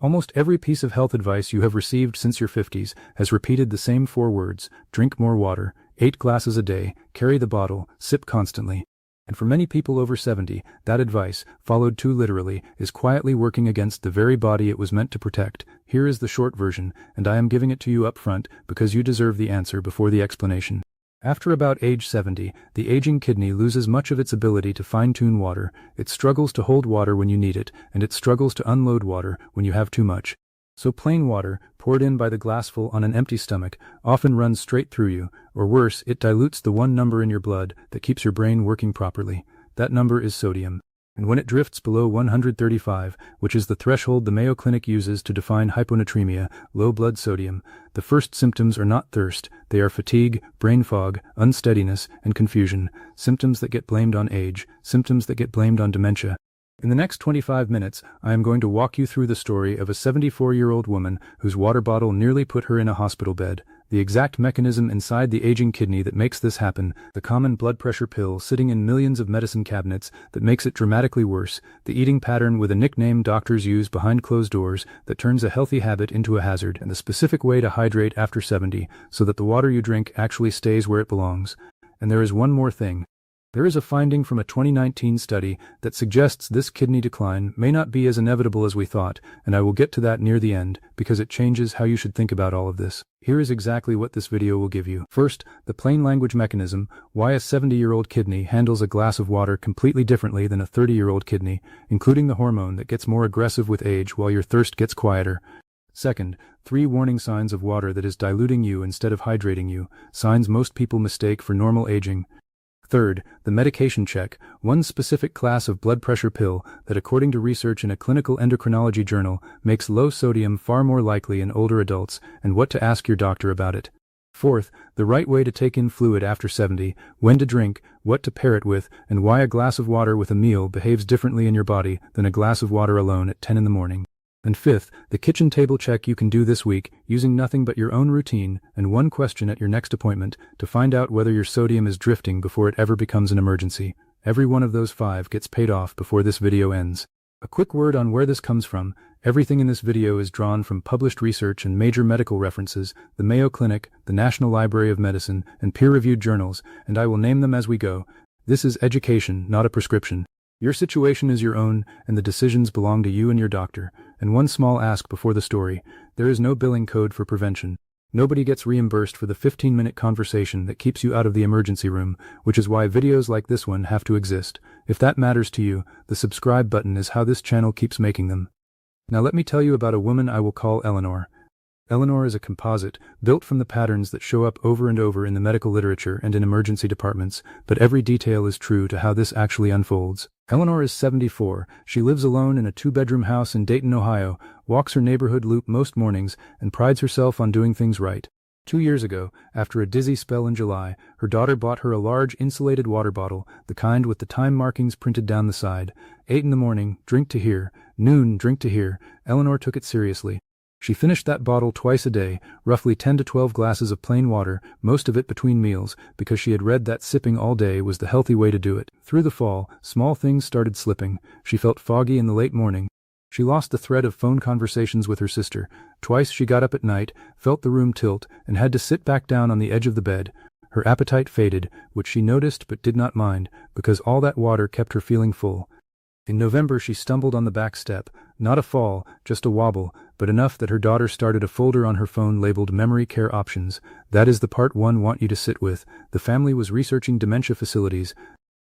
Almost every piece of health advice you have received since your 50s has repeated the same 4 words: drink more water, 8 glasses a day, carry the bottle, sip constantly. And for many people over 70, that advice, followed too literally, is quietly working against the very body it was meant to protect. Here is the short version, and I am giving it to you up front because you deserve the answer before the explanation. After about age 70, the aging kidney loses much of its ability to fine-tune water. It struggles to hold water when you need it, and it struggles to unload water when you have too much. So plain water, poured in by the glassful on an empty stomach, often runs straight through you, or worse, it dilutes the one number in your blood that keeps your brain working properly. That number is sodium. And when it drifts below 135, which is the threshold the Mayo Clinic uses to define hyponatremia, low blood sodium, the first symptoms are not thirst, they are fatigue, brain fog, unsteadiness, and confusion, symptoms that get blamed on age, symptoms that get blamed on dementia. In the next 25 minutes, I am going to walk you through the story of a 74-year-old woman whose water bottle nearly put her in a hospital bed, the exact mechanism inside the aging kidney that makes this happen, the common blood pressure pill sitting in millions of medicine cabinets that makes it dramatically worse, the eating pattern with a nickname doctors use behind closed doors that turns a healthy habit into a hazard, and the specific way to hydrate after 70 so that the water you drink actually stays where it belongs. And there is one more thing. There is a finding from a 2019 study that suggests this kidney decline may not be as inevitable as we thought, and I will get to that near the end, because it changes how you should think about all of this. Here is exactly what this video will give you. First, the plain language mechanism, why a 70-year-old kidney handles a glass of water completely differently than a 30-year-old kidney, including the hormone that gets more aggressive with age while your thirst gets quieter. Second, 3 warning signs of water that is diluting you instead of hydrating you, signs most people mistake for normal aging. Third, the medication check, one specific class of blood pressure pill that, according to research in a clinical endocrinology journal, makes low sodium far more likely in older adults, and what to ask your doctor about it. Fourth, the right way to take in fluid after 70, when to drink, what to pair it with, and why a glass of water with a meal behaves differently in your body than a glass of water alone at 10 in the morning. And fifth, the kitchen table check you can do this week using nothing but your own routine and one question at your next appointment to find out whether your sodium is drifting before it ever becomes an emergency. Every one of those 5 gets paid off before this video ends. A quick word on where this comes from. Everything in this video is drawn from published research and major medical references, the Mayo Clinic, the National Library of Medicine, and peer-reviewed journals, and I will name them as we go. This is education, not a prescription. Your situation is your own, and the decisions belong to you and your doctor. And one small ask before the story, there is no billing code for prevention. Nobody gets reimbursed for the 15-minute conversation that keeps you out of the emergency room, which is why videos like this one have to exist. If that matters to you, the subscribe button is how this channel keeps making them. Now let me tell you about a woman I will call Eleanor. Eleanor is a composite, built from the patterns that show up over and over in the medical literature and in emergency departments, but every detail is true to how this actually unfolds. Eleanor is 74, she lives alone in a 2-bedroom house in Dayton, Ohio, walks her neighborhood loop most mornings, and prides herself on doing things right. 2 years ago, after a dizzy spell in July, her daughter bought her a large insulated water bottle, the kind with the time markings printed down the side. 8 in the morning, drink to here, noon, drink to here. Eleanor took it seriously. She finished that bottle twice a day, roughly 10 to 12 glasses of plain water, most of it between meals, because she had read that sipping all day was the healthy way to do it. Through the fall, small things started slipping. She felt foggy in the late morning. She lost the thread of phone conversations with her sister. Twice she got up at night, felt the room tilt, and had to sit back down on the edge of the bed. Her appetite faded, which she noticed but did not mind, because all that water kept her feeling full. In November she stumbled on the back step, not a fall, just a wobble, but enough that her daughter started a folder on her phone labeled Memory Care Options. That is the part one want you to sit with. The family was researching dementia facilities.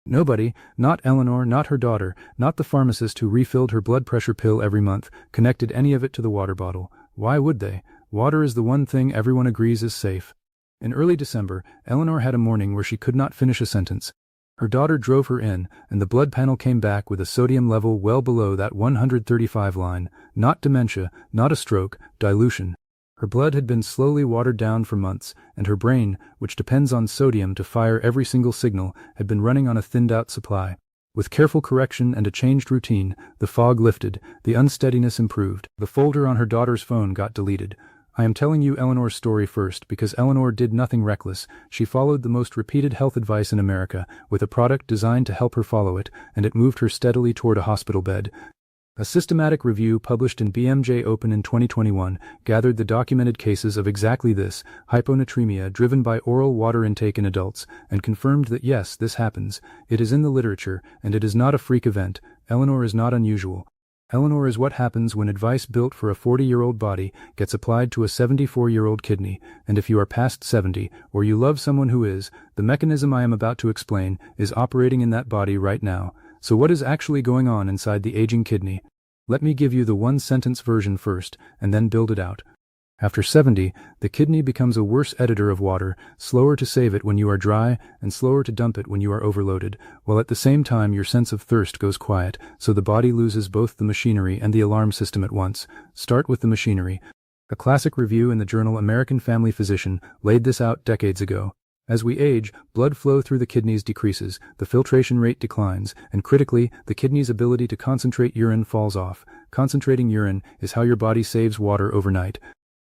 Nobody, not Eleanor, not her daughter, not the pharmacist who refilled her blood pressure pill every month, connected any of it to the water bottle. Why would they? Water is the one thing everyone agrees is safe. In early December, Eleanor had a morning where she could not finish a sentence. Her daughter drove her in, and the blood panel came back with a sodium level well below that 135 line. Not dementia, not a stroke, dilution. Her blood had been slowly watered down for months, and her brain, which depends on sodium to fire every single signal, had been running on a thinned-out supply. With careful correction and a changed routine, the fog lifted, the unsteadiness improved. The folder on her daughter's phone got deleted. I am telling you Eleanor's story first because Eleanor did nothing reckless. She followed the most repeated health advice in America, with a product designed to help her follow it, and it moved her steadily toward a hospital bed. A systematic review published in BMJ Open in 2021 gathered the documented cases of exactly this, hyponatremia driven by oral water intake in adults, and confirmed that yes, this happens. It is in the literature, and it is not a freak event. Eleanor is not unusual. Eleanor is what happens when advice built for a 40-year-old body gets applied to a 74-year-old kidney, and if you are past 70, or you love someone who is, the mechanism I am about to explain is operating in that body right now. So what is actually going on inside the aging kidney? Let me give you the one-sentence version first, and then build it out. After 70, the kidney becomes a worse editor of water, slower to save it when you are dry, and slower to dump it when you are overloaded, while at the same time your sense of thirst goes quiet, so the body loses both the machinery and the alarm system at once. Start with the machinery. A classic review in the journal American Family Physician laid this out decades ago. As we age, blood flow through the kidneys decreases, the filtration rate declines, and critically, the kidney's ability to concentrate urine falls off. Concentrating urine is how your body saves water overnight.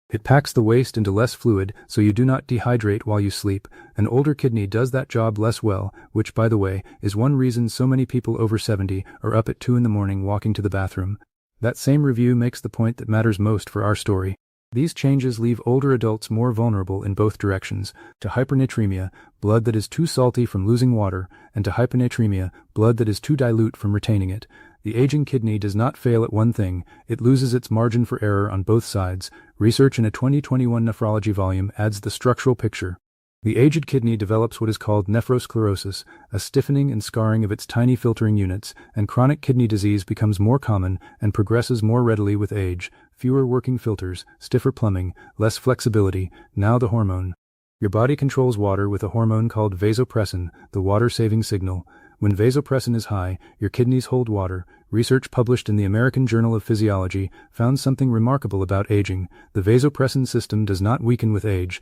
It packs the waste into less fluid, so you do not dehydrate while you sleep. An older kidney does that job less well, which, by the way, is one reason so many people over 70 are up at 2 in the morning walking to the bathroom. That same review makes the point that matters most for our story. These changes leave older adults more vulnerable in both directions, to hypernatremia, blood that is too salty from losing water, and to hyponatremia, blood that is too dilute from retaining it. The aging kidney does not fail at one thing, it loses its margin for error on both sides. Research in a 2021 nephrology volume adds the structural picture. The aged kidney develops what is called nephrosclerosis, a stiffening and scarring of its tiny filtering units, and chronic kidney disease becomes more common and progresses more readily with age. Fewer working filters, stiffer plumbing, less flexibility, now the hormone. Your body controls water with a hormone called vasopressin, the water-saving signal. When vasopressin is high, your kidneys hold water. Research published in the American Journal of Physiology found something remarkable about aging. The vasopressin system does not weaken with age.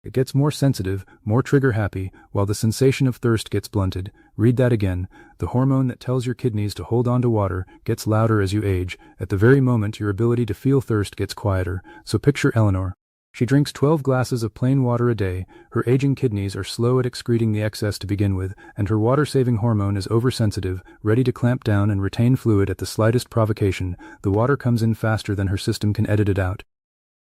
It gets more sensitive, more trigger-happy, while the sensation of thirst gets blunted. Read that again. The hormone that tells your kidneys to hold on to water gets louder as you age. At the very moment your ability to feel thirst gets quieter. So picture Eleanor. She drinks 12 glasses of plain water a day. Her aging kidneys are slow at excreting the excess to begin with, and her water-saving hormone is oversensitive, ready to clamp down and retain fluid at the slightest provocation. The water comes in faster than her system can edit it out.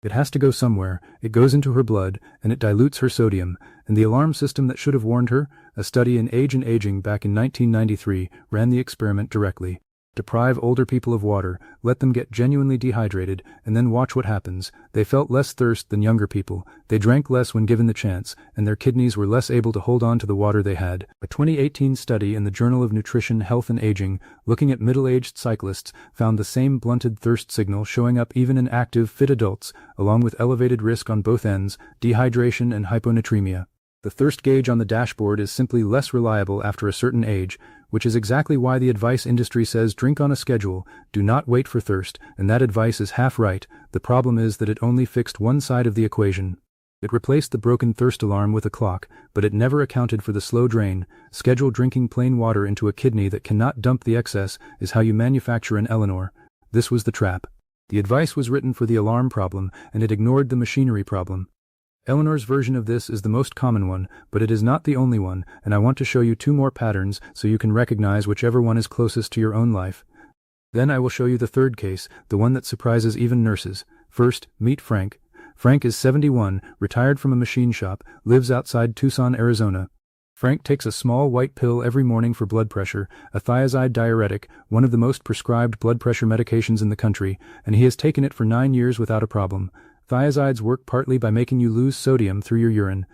It has to go somewhere, it goes into her blood, and it dilutes her sodium, and the alarm system that should have warned her, a study in Age and Aging back in 1993, ran the experiment directly. Deprive older people of water, let them get genuinely dehydrated, and then watch what happens. They felt less thirst than younger people, they drank less when given the chance, and their kidneys were less able to hold on to the water they had. A 2018 study in the Journal of Nutrition, Health and Aging, looking at middle-aged cyclists, found the same blunted thirst signal showing up even in active, fit adults, along with elevated risk on both ends, dehydration and hyponatremia. The thirst gauge on the dashboard is simply less reliable after a certain age, which is exactly why the advice industry says drink on a schedule, do not wait for thirst, and that advice is half right. The problem is that it only fixed one side of the equation. It replaced the broken thirst alarm with a clock, but it never accounted for the slow drain. Schedule drinking plain water into a kidney that cannot dump the excess is how you manufacture an Eleanor. This was the trap. The advice was written for the alarm problem, and it ignored the machinery problem. Eleanor's version of this is the most common one, but it is not the only one, and I want to show you two more patterns so you can recognize whichever one is closest to your own life. Then I will show you the third case, the one that surprises even nurses. First, meet Frank. Frank is 71, retired from a machine shop, lives outside Tucson, Arizona. Frank takes a small white pill every morning for blood pressure, a thiazide diuretic, one of the most prescribed blood pressure medications in the country, and he has taken it for 9 years without a problem. Thiazides work partly by making you lose sodium through your urine.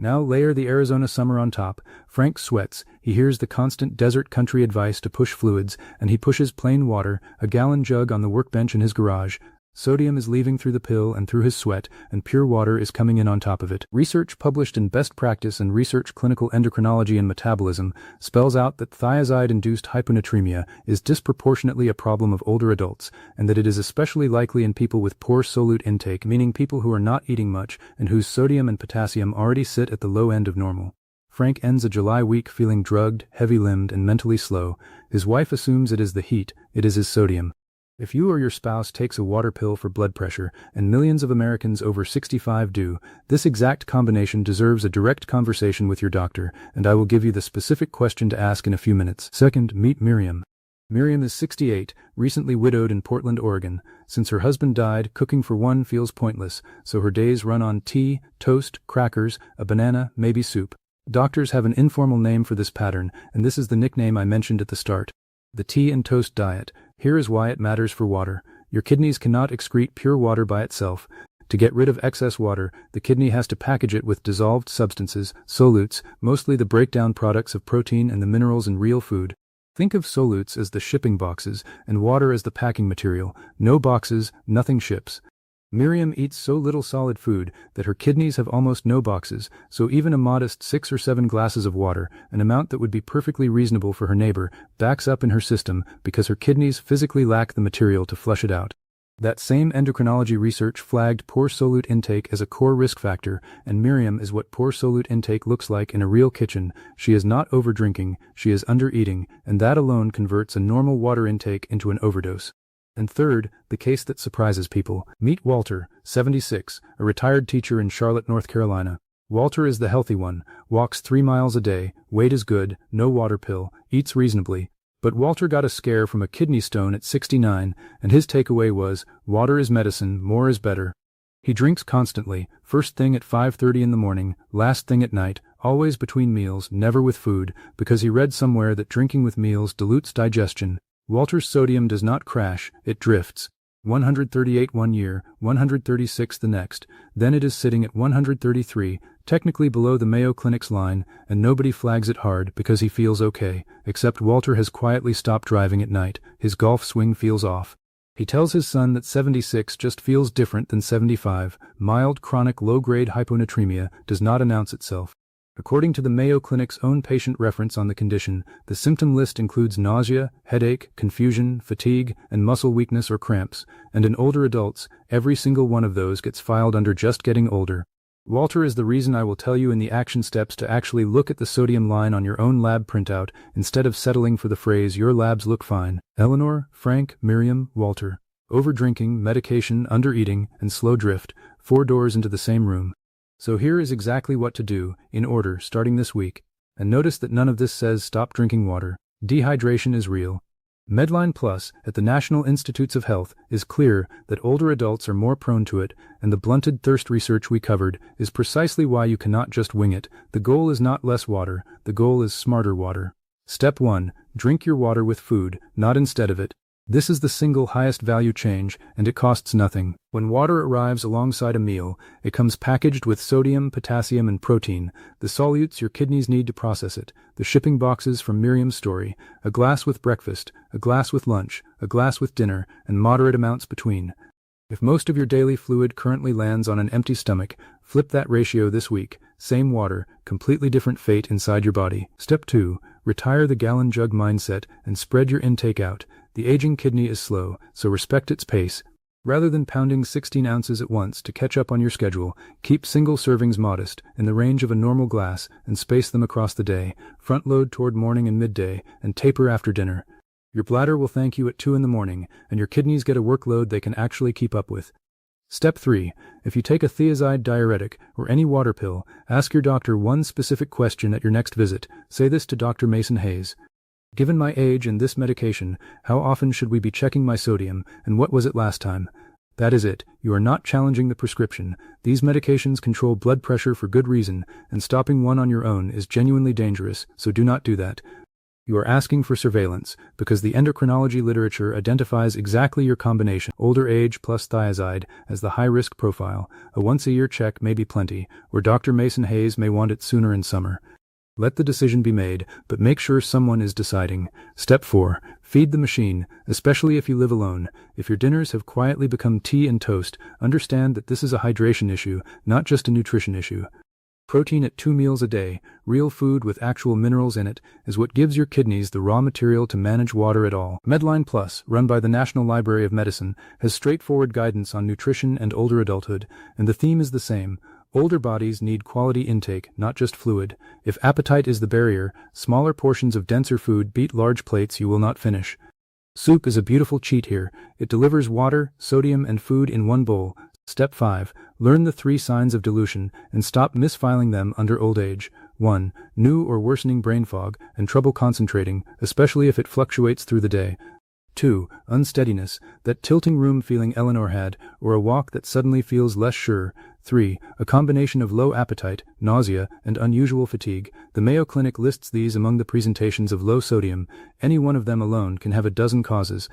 Now layer the Arizona summer on top. Frank sweats, he hears the constant desert country advice to push fluids, and he pushes plain water, a gallon jug on the workbench in his garage. Sodium is leaving through the pill and through his sweat, and pure water is coming in on top of it. Research published in Best Practice and Research Clinical Endocrinology and Metabolism spells out that thiazide-induced hyponatremia is disproportionately a problem of older adults, and that it is especially likely in people with poor solute intake, meaning people who are not eating much and whose sodium and potassium already sit at the low end of normal. Frank ends a July week feeling drugged, heavy-limbed, and mentally slow. His wife assumes it is the heat, it is his sodium. If you or your spouse takes a water pill for blood pressure, and millions of Americans over 65 do, this exact combination deserves a direct conversation with your doctor, and I will give you the specific question to ask in a few minutes. Second, meet Miriam. Miriam is 68, recently widowed in Portland, Oregon. Since her husband died, cooking for one feels pointless, so her days run on tea, toast, crackers, a banana, maybe soup. Doctors have an informal name for this pattern, and this is the nickname I mentioned at the start. The tea and toast diet. Here is why it matters for water. Your kidneys cannot excrete pure water by itself. To get rid of excess water, the kidney has to package it with dissolved substances, solutes, mostly the breakdown products of protein and the minerals in real food. Think of solutes as the shipping boxes and water as the packing material. No boxes, nothing ships. Miriam eats so little solid food that her kidneys have almost no boxes, so even a modest 6 or 7 glasses of water, an amount that would be perfectly reasonable for her neighbor, backs up in her system because her kidneys physically lack the material to flush it out. That same endocrinology research flagged poor solute intake as a core risk factor, and Miriam is what poor solute intake looks like in a real kitchen. She is not overdrinking, she is undereating, and that alone converts a normal water intake into an overdose. And third, the case that surprises people. Meet Walter, 76, a retired teacher in Charlotte, North Carolina. Walter is the healthy one, walks 3 miles a day, weight is good, no water pill, eats reasonably. But Walter got a scare from a kidney stone at 69, and his takeaway was, water is medicine, more is better. He drinks constantly, first thing at 5:30 in the morning, last thing at night, always between meals, never with food, because he read somewhere that drinking with meals dilutes digestion. Walter's sodium does not crash, it drifts. 138 one year, 136 the next, then it is sitting at 133, technically below the Mayo Clinic's line, and nobody flags it hard because he feels okay, except Walter has quietly stopped driving at night, his golf swing feels off. He tells his son that 76 just feels different than 75, mild chronic low-grade hyponatremia does not announce itself. According to the Mayo Clinic's own patient reference on the condition, the symptom list includes nausea, headache, confusion, fatigue, and muscle weakness or cramps, and in older adults, every single one of those gets filed under just getting older. Walter is the reason I will tell you in the action steps to actually look at the sodium line on your own lab printout instead of settling for the phrase, your labs look fine. Eleanor, Frank, Miriam, Walter. Overdrinking, medication, undereating, and slow drift, 4 doors into the same room. So here is exactly what to do, in order, starting this week. And notice that none of this says stop drinking water. Dehydration is real. Medline Plus, at the National Institutes of Health, is clear that older adults are more prone to it, and the blunted thirst research we covered is precisely why you cannot just wing it. The goal is not less water, the goal is smarter water. Step 1. Drink your water with food, not instead of it. This is the single highest value change, and it costs nothing. When water arrives alongside a meal, it comes packaged with sodium, potassium, and protein, the solutes your kidneys need to process it, the shipping boxes from Miriam's story, a glass with breakfast, a glass with lunch, a glass with dinner, and moderate amounts between. If most of your daily fluid currently lands on an empty stomach, flip that ratio this week. Same water, completely different fate inside your body. Step 2. Retire the gallon jug mindset and spread your intake out. The aging kidney is slow, so respect its pace. Rather than pounding 16 ounces at once to catch up on your schedule, keep single servings modest, in the range of a normal glass, and space them across the day. Front load toward morning and midday, and taper after dinner. Your bladder will thank you at 2 in the morning, and your kidneys get a workload they can actually keep up with. Step 3. If you take a thiazide diuretic or any water pill, ask your doctor one specific question at your next visit. Say this to Dr. Mason Hayes. Given my age and this medication, how often should we be checking my sodium, and what was it last time? That is it. You are not challenging the prescription. These medications control blood pressure for good reason, and stopping one on your own is genuinely dangerous, so do not do that. You are asking for surveillance, because the endocrinology literature identifies exactly your combination, older age plus thiazide, as the high-risk profile. A once-a-year check may be plenty, or Dr. Mason Hayes may want it sooner in summer. Let the decision be made, but make sure someone is deciding. Step 4. Feed the machine, especially if you live alone. If your dinners have quietly become tea and toast, understand that this is a hydration issue, not just a nutrition issue. Protein at 2 meals a day, real food with actual minerals in it, is what gives your kidneys the raw material to manage water at all. Medline Plus, run by the National Library of Medicine, has straightforward guidance on nutrition and older adulthood, and the theme is the same. Older bodies need quality intake, not just fluid. If appetite is the barrier, smaller portions of denser food beat large plates you will not finish. Soup is a beautiful cheat here. It delivers water, sodium, and food in one bowl. Step 5. Learn the 3 signs of dilution and stop misfiling them under old age. 1. New or worsening brain fog and trouble concentrating, especially if it fluctuates through the day. 2. Unsteadiness, that tilting room feeling Eleanor had, or a walk that suddenly feels less sure. 3. A combination of low appetite, nausea, and unusual fatigue. The Mayo Clinic lists these among the presentations of low sodium. Any one of them alone can have a dozen causes.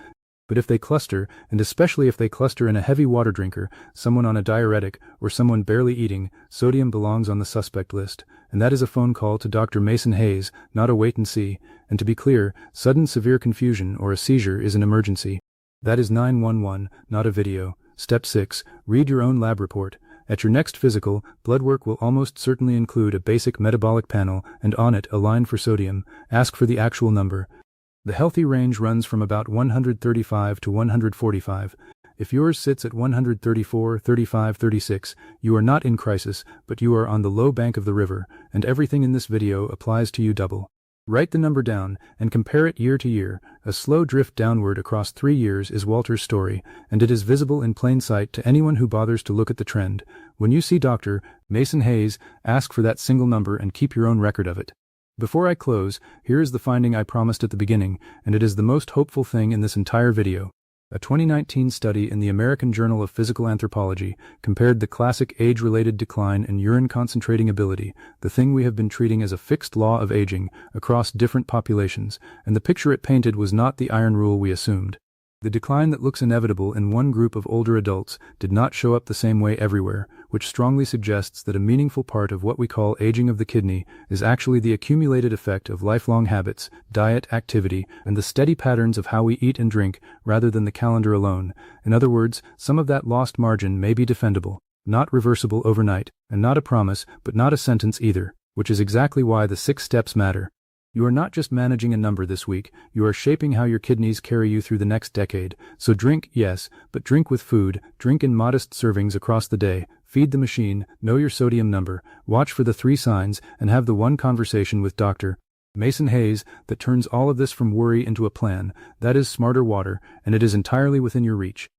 But if they cluster, and especially if they cluster in a heavy water drinker, someone on a diuretic, or someone barely eating, sodium belongs on the suspect list. And that is a phone call to Dr. Mason Hayes, not a wait and see. And to be clear, sudden severe confusion or a seizure is an emergency. That is 911, not a video. Step 6. Read your own lab report. At your next physical, blood work will almost certainly include a basic metabolic panel, and on it a line for sodium. Ask for the actual number. The healthy range runs from about 135 to 145. If yours sits at 134, 35, 36, you are not in crisis, but you are on the low bank of the river, and everything in this video applies to you double. Write the number down and compare it year to year. A slow drift downward across 3 years is Walter's story, and it is visible in plain sight to anyone who bothers to look at the trend. When you see Dr. Mason Hayes, ask for that single number and keep your own record of it. Before I close, here is the finding I promised at the beginning, and it is the most hopeful thing in this entire video. A 2019 study in the American Journal of Physical Anthropology compared the classic age-related decline in urine concentrating ability, the thing we have been treating as a fixed law of aging, across different populations, and the picture it painted was not the iron rule we assumed. The decline that looks inevitable in one group of older adults did not show up the same way everywhere, which strongly suggests that a meaningful part of what we call aging of the kidney is actually the accumulated effect of lifelong habits, diet, activity, and the steady patterns of how we eat and drink, rather than the calendar alone. In other words, some of that lost margin may be defendable, not reversible overnight, and not a promise, but not a sentence either, which is exactly why the 6 steps matter. You are not just managing a number this week, you are shaping how your kidneys carry you through the next decade. So drink, yes, but drink with food, drink in modest servings across the day, feed the machine, know your sodium number, watch for the 3 signs, and have the one conversation with Dr. Mason Hayes that turns all of this from worry into a plan. That is smarter water, and it is entirely within your reach.